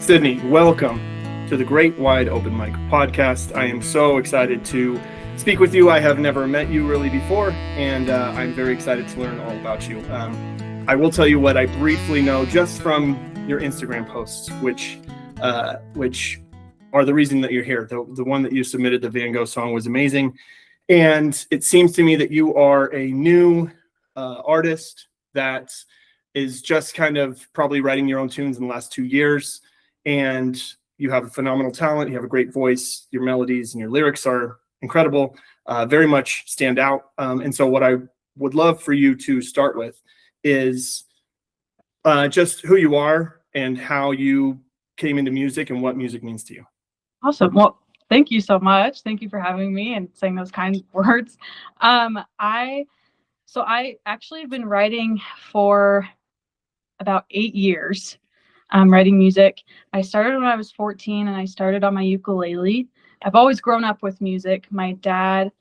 Sydney, welcome to the Great Wide Open Mic podcast. I am so excited to speak with you. I have never met you really before, and I'm very excited to learn all about you. I will tell you what I briefly know just from your Instagram posts, which are the reason that you're here. The one that you submitted, the Van Gogh song, was amazing. And it seems to me that you are a new artist that is just kind of probably writing your own tunes in the last 2 years. And you have a phenomenal talent. You have a great voice. Your melodies and your lyrics are incredible, very much stand out. And so what I would love for you to start with is just who you are and how you came into music and what music means to you. Awesome. Well, thank you so much. Thank you for having me and saying those kind words. I actually have been writing for about 8 years, writing music. I started when I was 14 and I started on my ukulele. I've always grown up with music. My dad,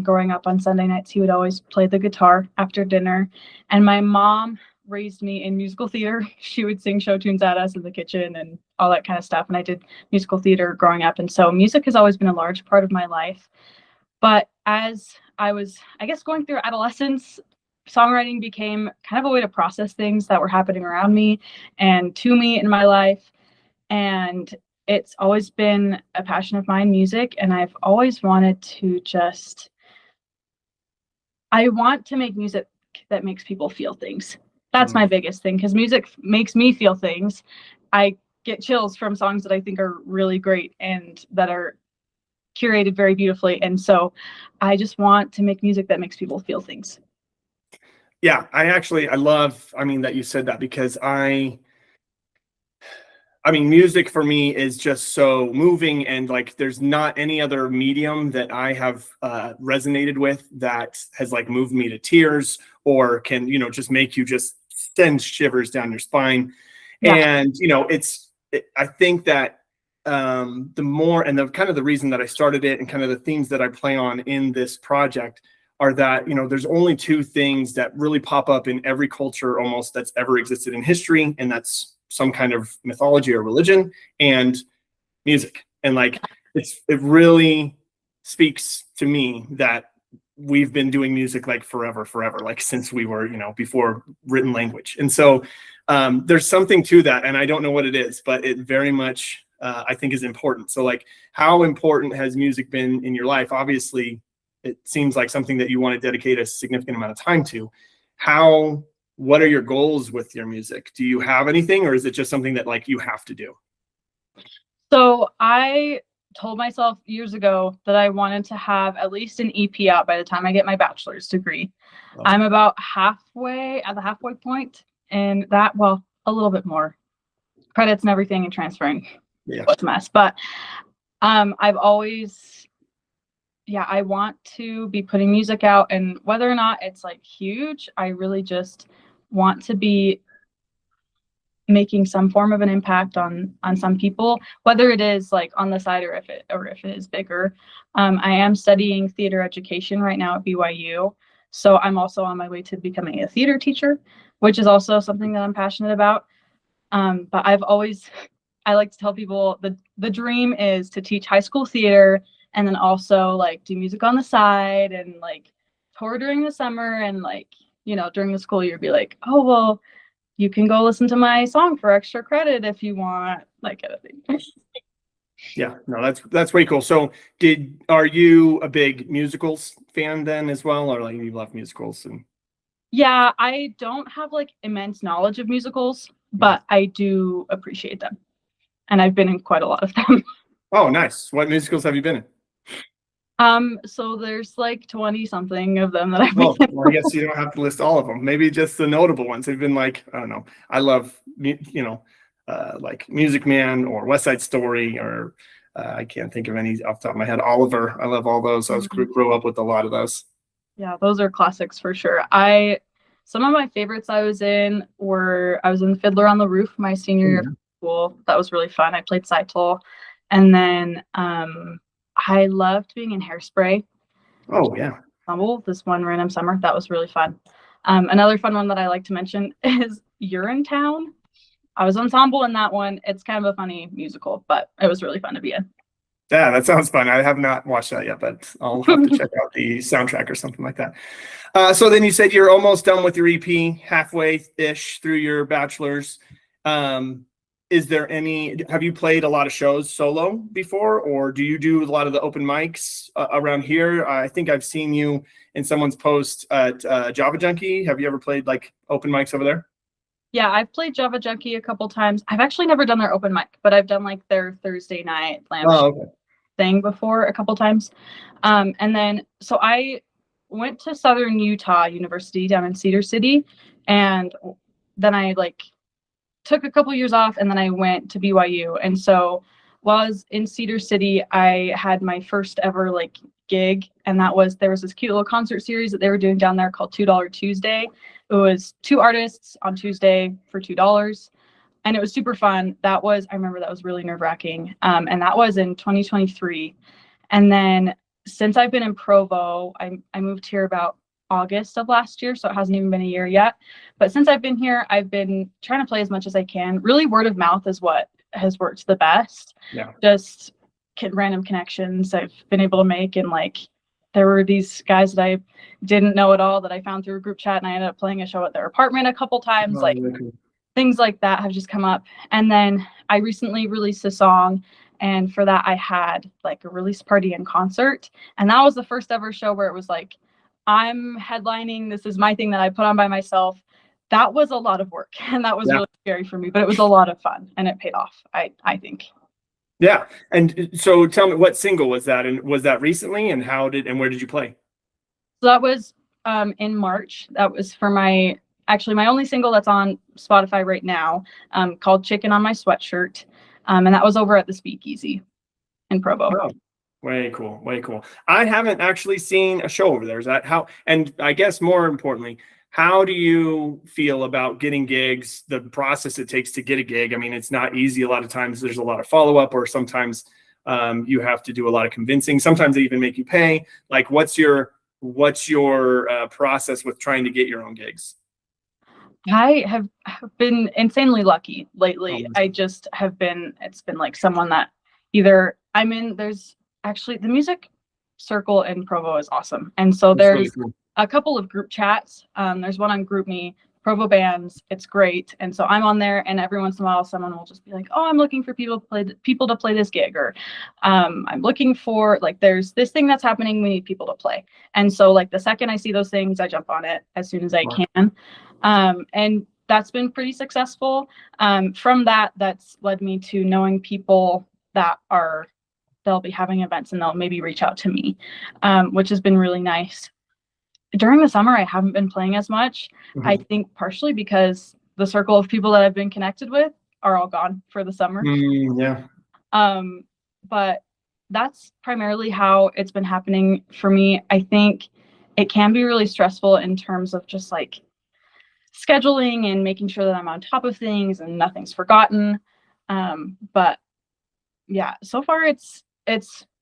growing up on Sunday nights, he would always play the guitar after dinner. And my mom raised me in musical theater. She would sing show tunes at us in the kitchen and all that kind of stuff. And I did musical theater growing up. And so music has always been a large part of my life. But as I was, going through adolescence, songwriting became kind of a way to process things that were happening around me and to me in my life. And it's always been a passion of mine, music. And I've always wanted to I want to make music that makes people feel things. That's my biggest thing, because music makes me feel things. I get chills from songs that I think are really great and that are curated very beautifully. And so I just want to make music that makes people feel things. Yeah, I love, that you said that, because music for me is just so moving, and like there's not any other medium that I have resonated with that has like moved me to tears or can, just make you just send shivers down your spine. Yeah. And, I think that the more, and the kind of the reason that I started it and kind of the themes that I play on in this project are that, there's only two things that really pop up in every culture almost that's ever existed in history. And that's some kind of mythology or religion and music. And like, it really speaks to me that we've been doing music like forever, like since we were, before written language. And so there's something to that. And I don't know what it is, but it very much, I think is important. So like, how important has music been in your life? Obviously, it seems like something that you want to dedicate a significant amount of time to. What are your goals with your music? Do you have anything, or is it just something that like you have to do? So I told myself years ago that I wanted to have at least an EP out by the time I get my bachelor's degree. Oh. I'm about at the halfway point, and that, well, a little bit more. Credits and everything and transferring. Yeah. What's a mess. But I've always, I want to be putting music out, and whether or not it's like huge, I really just want to be making some form of an impact on some people, whether it is like on the side or if it is bigger. I am studying theater education right now at BYU. So I'm also on my way to becoming a theater teacher, which is also something that I'm passionate about. But I like to tell people the dream is to teach high school theater and then also like do music on the side and like tour during the summer, and like, during the school year be like, oh, well, you can go listen to my song for extra credit if you want, like anything. Yeah, no, that's way cool. So are you a big musicals fan then as well, or like you love musicals? Yeah, I don't have like immense knowledge of musicals, but I do appreciate them. And I've been in quite a lot of them. Oh, nice. What musicals have you been in? So there's like 20 something of them that I've been in. Well, I guess you don't have to list all of them. Maybe just the notable ones. They've been like, I don't know. I love, like Music Man or West Side Story, or I can't think of any off the top of my head. Oliver. I love all those. I grew up with a lot of those. Yeah, those are classics for sure. Some of my favorites I was in Fiddler on the Roof my senior year of school. That was really fun. I played Seitel. And then I loved being in Hairspray. Oh, yeah. This one random summer. That was really fun. Another fun one that I like to mention is Urinetown. I was ensemble in that one. It's kind of a funny musical, but it was really fun to be in. Yeah, that sounds fun. I have not watched that yet, but I'll have to check out the soundtrack or something like that. So then you said you're almost done with your EP, halfway-ish through your bachelor's. Is there have you played a lot of shows solo before, or do you do a lot of the open mics around here? I think I've seen you in someone's post at Java Junkie. Have you ever played like open mics over there? Yeah, I've played Java Junkie a couple times. I've actually never done their open mic, but I've done like their Thursday night lamp thing before a couple times. And then, so I went to Southern Utah University down in Cedar City, and then I like took a couple years off, and then I went to BYU. And so while I was in Cedar City, I had my first ever like gig, and there was this cute little concert series that they were doing down there called $2 Tuesday. It was 2 artists on Tuesday for $2, and it was super fun. I remember that was really nerve-wracking, and that was in 2023. And then since I've been in Provo, I moved here about August of last year, so it hasn't even been a year yet. But since I've been here, I've been trying to play as much as I can. Really, word of mouth is what has worked the best. Yeah. Just random connections I've been able to make, and like there were these guys that I didn't know at all that I found through a group chat, and I ended up playing a show at their apartment a couple times. Things like that have just come up. And then I recently released a song, and for that I had like a release party and concert, and that was the first ever show where it was like, I'm headlining, this is my thing that I put on by myself. That was a lot of work, and that was really scary for me, but it was a lot of fun, and it paid off, I think. Yeah. And so tell me, what single was that? And was that recently? And where did you play? So that was in March. That was for my only single that's on Spotify right now, called Chicken on My Sweatshirt. And that was over at the Speakeasy in Provo. Oh, way cool. Way cool. I haven't actually seen a show over there. Is that how, and I guess more importantly, how do you feel about getting gigs, the process it takes to get a gig? I mean, it's not easy. A lot of times there's a lot of follow-up, or sometimes you have to do a lot of convincing. Sometimes they even make you pay. Like, what's your process with trying to get your own gigs? I have been insanely lucky lately. It's been like someone that either there's actually the music circle in Provo is awesome. And so there's really cool. A couple of group chats. There's one on GroupMe, Provo bands. It's great. And so I'm on there, and every once in a while someone will just be like, oh, I'm looking for people to play this gig, or I'm looking for, like, there's this thing that's happening, we need people to play. And so like the second I see those things, I jump on it as soon as I can. And that's been pretty successful. From that's led me to knowing people they'll be having events, and they'll maybe reach out to me, which has been really nice. During the summer, I haven't been playing as much. Mm-hmm. I think partially because the circle of people that I've been connected with are all gone for the summer. Yeah. But that's primarily how it's been happening for me. I think it can be really stressful in terms of just like scheduling and making sure that I'm on top of things and nothing's forgotten. But yeah, so far it's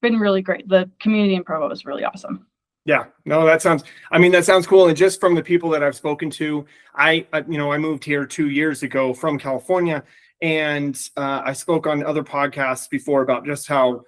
been really great. The community in Provo is really awesome. Yeah, no, that sounds cool. And just from the people that I've spoken to, I moved here 2 years ago from California, and I spoke on other podcasts before about just how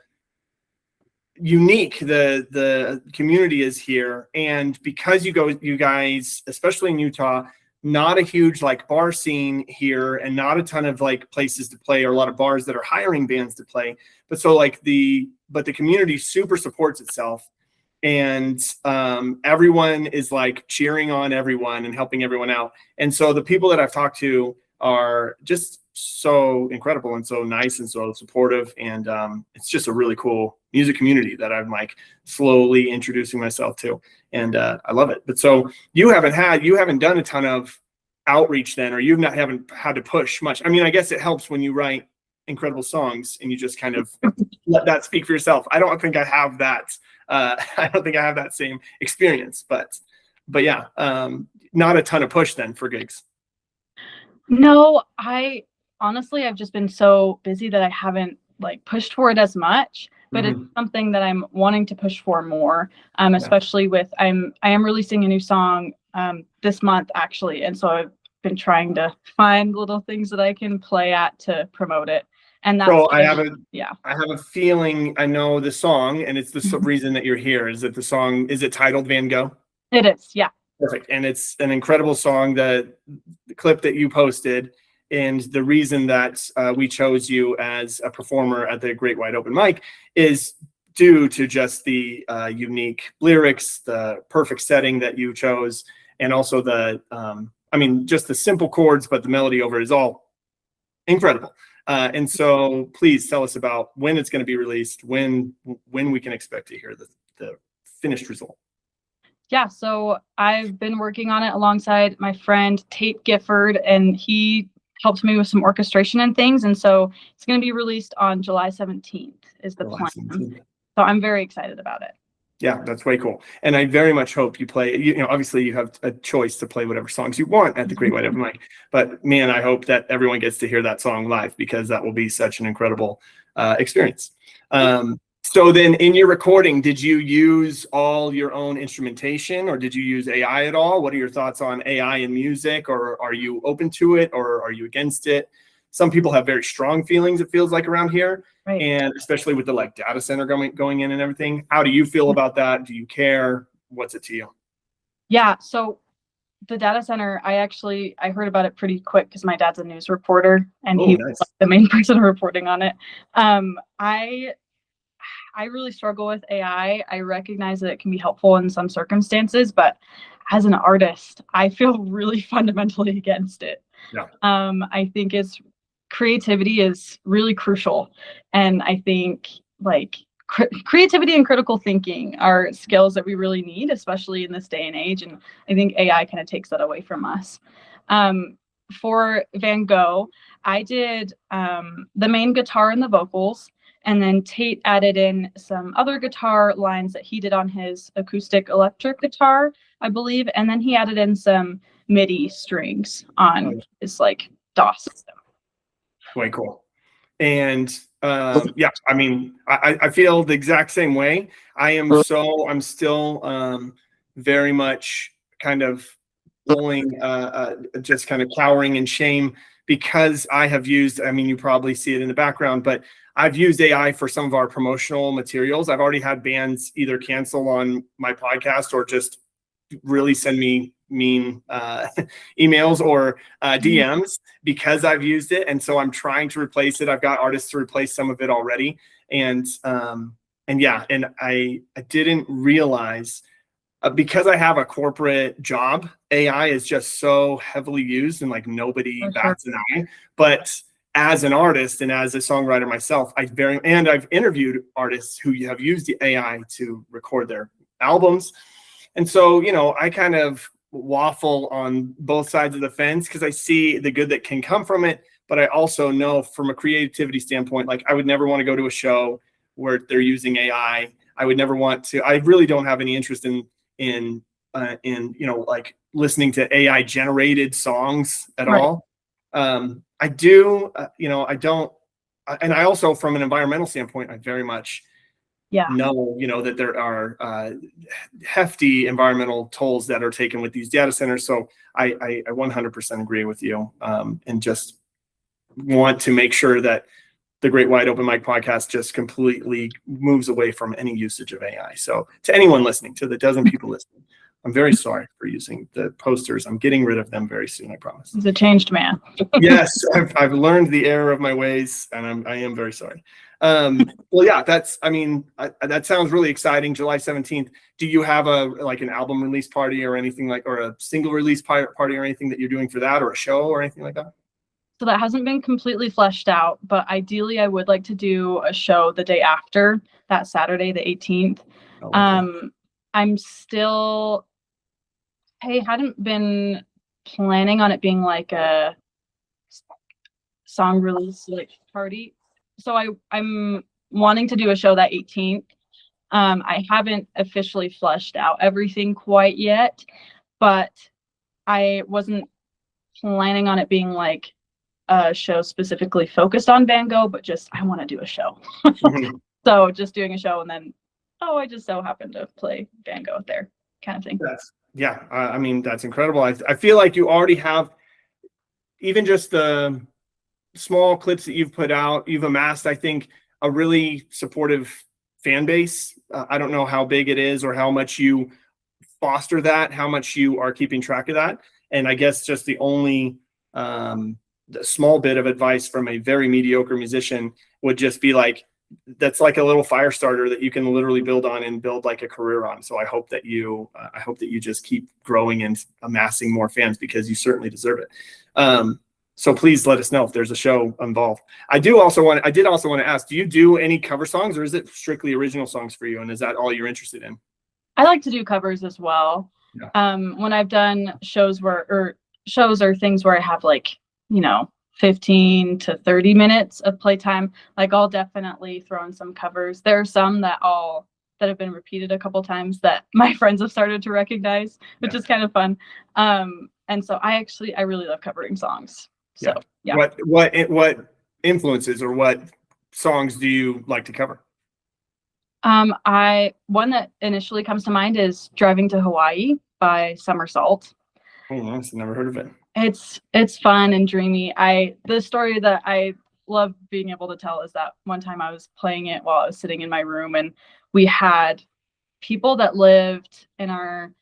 unique the community is here. And because you guys, especially in Utah, not a huge like bar scene here, and not a ton of like places to play, or a lot of bars that are hiring bands to play. But so like the community super supports itself. And everyone is like cheering on everyone and helping everyone out. And so the people that I've talked to are just so incredible and so nice and so supportive. And it's just a really cool music community that I'm like slowly introducing myself to. And I love it. But so you haven't done a ton of outreach then, or haven't had to push much. I mean, I guess it helps when you write incredible songs and you just kind of let that speak for yourself. I don't think I have that. I don't think I have that same experience, but yeah, not a ton of push then for gigs. No, I've just been so busy that I haven't like pushed for it as much, but It's something that I'm wanting to push for more, especially with, I am releasing a new song this month actually. And so I've been trying to find little things that I can play at to promote it. And that's So I have a feeling I know the song, and it's the reason that you're here. Is it the song? Is it titled Van Gogh? It is, yeah. Perfect. And it's an incredible song. The clip that you posted, and the reason that we chose you as a performer at the Great Wide Open Mic is due to just the unique lyrics, the perfect setting that you chose, and also the, just the simple chords, but the melody over it is all incredible. And so please tell us about when it's going to be released, when we can expect to hear the finished result. Yeah, so I've been working on it alongside my friend Tate Gifford, and he helped me with some orchestration and things. And so it's going to be released on July 17th is the plan. 17th. So I'm very excited about it. Yeah, that's way cool. And I very much hope you play, obviously you have a choice to play whatever songs you want at the Great Wide Open Mic. But man, I hope that everyone gets to hear that song live, because that will be such an incredible experience. So then in your recording, did you use all your own instrumentation, or did you use AI at all? What are your thoughts on AI in music, or are you open to it, or are you against it? Some people have very strong feelings, it feels like, around here. Right. And especially with the data center going in and everything. How do you feel about that? Do you care? What's it to you? Yeah, so the data center, I heard about it pretty quick because my dad's a news reporter, and he was the main person reporting on it. I really struggle with AI. I recognize that it can be helpful in some circumstances, but as an artist, I feel really fundamentally against it. Yeah. I think creativity is really crucial. And I think creativity and critical thinking are skills that we really need, especially in this day and age. And I think AI kind of takes that away from us. For Van Gogh, I did the main guitar and the vocals. And then Tate added in some other guitar lines that he did on his acoustic electric guitar, I believe. And then he added in some MIDI strings on his DAW system. Way cool. And I feel the exact same way. I'm still very much kind of just kind of cowering in shame, because I have used, you probably see it in the background, but I've used AI for some of our promotional materials. I've already had bands either cancel on my podcast or just really send me mean emails or DMs because I've used it. And so I'm trying to replace it. I've got artists to replace some of it already. And I didn't realize, because I have a corporate job, AI is just so heavily used, and nobody bats an eye. But as an artist and as a songwriter myself, I've interviewed artists who have used the AI to record their albums. And so, I kind of waffle on both sides of the fence because I see the good that can come from it. But I also know from a creativity standpoint, I would never want to go to a show where they're using AI. I would never want to. I really don't have any interest in listening to AI generated songs at all. I do, I don't, and I also, from an environmental standpoint, I very much know, that there are hefty environmental tolls that are taken with these data centers. So I 100% agree with you, and just want to make sure that the Great Wide Open Mic podcast just completely moves away from any usage of AI. So to anyone listening, to the dozen people listening, I'm very sorry for using the posters. I'm getting rid of them very soon, I promise. He's a changed man. Yes, I've learned the error of my ways, and I am very sorry. Well, yeah, that sounds really exciting. July 17th. Do you have an album release party or anything or a single release party or anything that you're doing for that, or a show or anything like that? So that hasn't been completely fleshed out, but ideally I would like to do a show the day after, that Saturday, the 18th. I hadn't been planning on it being a song release party. So I'm wanting to do a show that 18th. I haven't officially fleshed out everything quite yet, but I wasn't planning on it being a show specifically focused on Van Gogh, but just I want to do a show. Mm-hmm. So just doing a show, and then I just so happened to play Van Gogh there, kind of thing. That's incredible. I feel like you already have even just the small clips that you've put out, you've amassed, I think, a really supportive fan base. I don't know how big it is or how much you foster that, how much you are keeping track of that. And I guess just the only the small bit of advice from a very mediocre musician would just be like, that's like a little fire starter that you can literally build on and build like a career on. So I hope that you just keep growing and amassing more fans, because you certainly deserve it. So please let us know if there's a show involved. I did also want to ask, do you do any cover songs, or is it strictly original songs for you? And is that all you're interested in? I like to do covers as well. Yeah. When I've done shows or things where I have like, 15 to 30 minutes of playtime, like I'll definitely throw in some covers. There are some that have been repeated a couple times that my friends have started to recognize, which is kind of fun. And so I really love covering songs. So yeah. What influences or what songs do you like to cover? One that initially comes to mind is Driving to Hawaii by Somersault. Oh, nice. Never heard of it. It's fun and dreamy. The story that I love being able to tell is that one time I was playing it while I was sitting in my room, and we had people that lived in our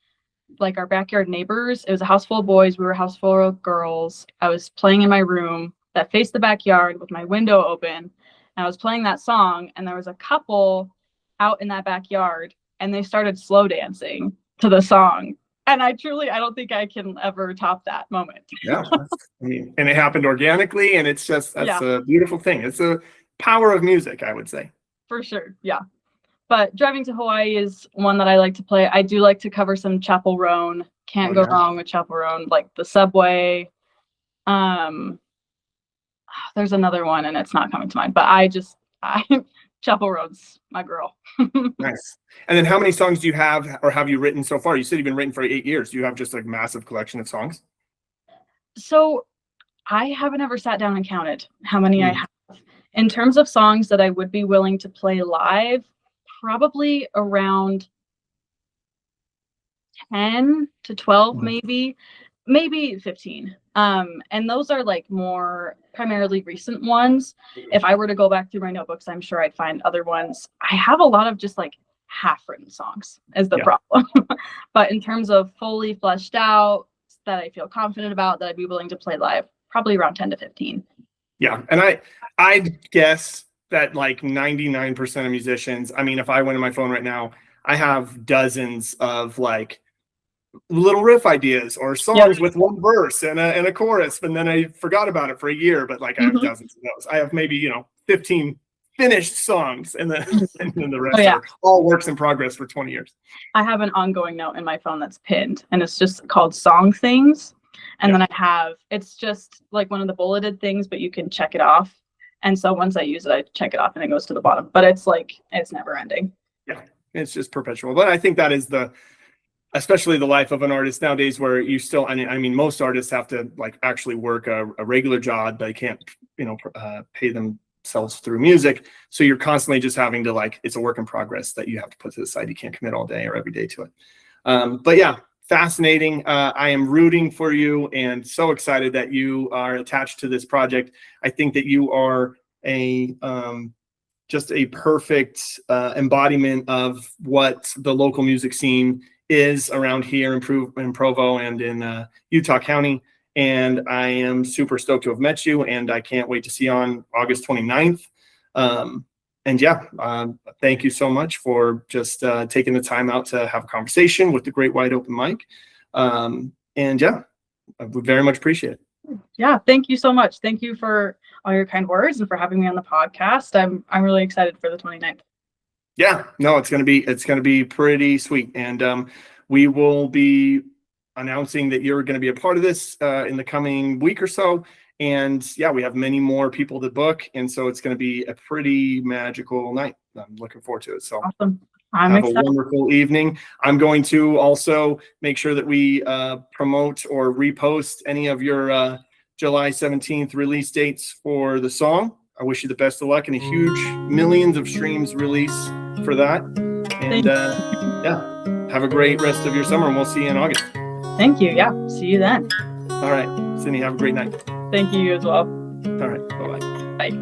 backyard neighbors. It was a house full of boys. We were a house full of girls. I was playing in my room that faced the backyard with my window open, and I was playing that song, and there was a couple out in that backyard, and they started slow dancing to the song. And I don't think I can ever top that moment. Yeah. And it happened organically, and it's just, that's a beautiful thing. It's a power of music, I would say. For sure. Yeah. But Driving to Hawaii is one that I like to play. I do like to cover some Chappell Roan. Can't go wrong with Chappell Roan, like The Subway. There's another one, and it's not coming to mind, but Chappell Roan's my girl. Nice. And then how many songs do you have, or have you written so far? You said you've been written for 8 years. Do you have just a massive collection of songs? So I haven't ever sat down and counted how many I have. In terms of songs that I would be willing to play live, probably around 10 to 12, maybe 15. And those are like more primarily recent ones. If I were to go back through my notebooks, I'm sure I'd find other ones. I have a lot of just like half-written songs is the problem. But in terms of fully fleshed out, that I feel confident about, that I'd be willing to play live, probably around 10 to 15. Yeah. And I guess that like 99% of musicians, I mean, if I went on my phone right now, I have dozens of like little riff ideas or songs with one verse and a chorus, and then I forgot about it for a year, but like I have dozens of those. I have maybe 15 finished songs, and then the rest are all works in progress for 20 years. I have an ongoing note in my phone that's pinned, and it's just called Song Things, and then it's just like one of the bulleted things, but you can check it off, and so once I use it, I check it off and it goes to the bottom, but it's never ending. Yeah, it's just perpetual. But I think that is especially the life of an artist nowadays, where you still, I mean, most artists have to like actually work a regular job. They can't, pay themselves through music. So you're constantly just having to it's a work in progress that you have to put to the side. You can't commit all day or every day to it. But yeah, fascinating. I am rooting for you and so excited that you are attached to this project. I think that you are just a perfect embodiment of what the local music scene is around here in Provo and in Utah County. And I am super stoked to have met you, and I can't wait to see you on August 29th. Thank you so much for just taking the time out to have a conversation with the Great Wide Open Mic. I would very much appreciate it. Yeah, thank you so much. Thank you for all your kind words and for having me on the podcast. I'm really excited for the 29th. Yeah, no, it's gonna be pretty sweet, and we will be announcing that you're going to be a part of this in the coming week or so. And yeah, we have many more people to book, and so it's going to be a pretty magical night. I'm looking forward to it. So awesome! Have a wonderful evening. I'm going to also make sure that we promote or repost any of your July 17th release dates for the song. I wish you the best of luck and a huge millions of streams release for that. And have a great rest of your summer, and we'll see you in August. Thank you. Yeah. See you then. All right. Sydney, have a great night. Thank you as well. All right. Bye-bye.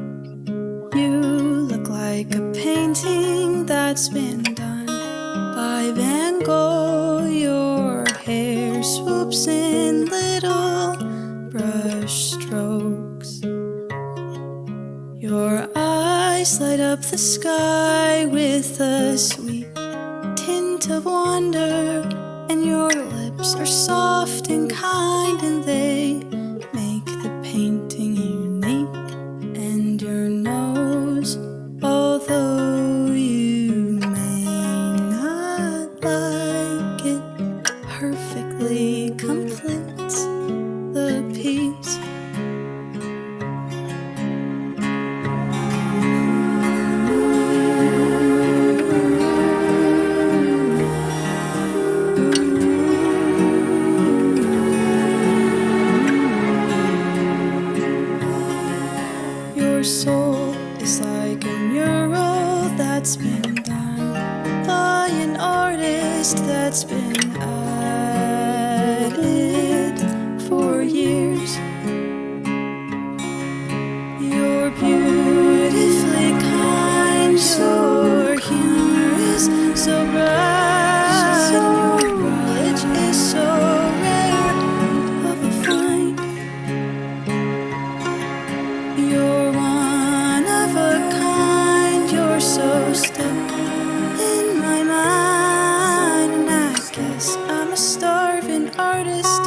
You look like a painting that's been done by Van Gogh. Your hair swoops in little brush strokes. Your eyes light up the sky with a sweet tint of wonder, and your lips are soft and kind, and they make the painting unique. And your nose, although you may not like it, perfectly completes the piece. Your soul is like a mural that's been done by an artist that's been at it for years. You're beautifully kind, your humor is so bright, and your knowledge is so rare of a find. You're one of a kind, you're so stuck in my mind, and I guess I'm a starving artist.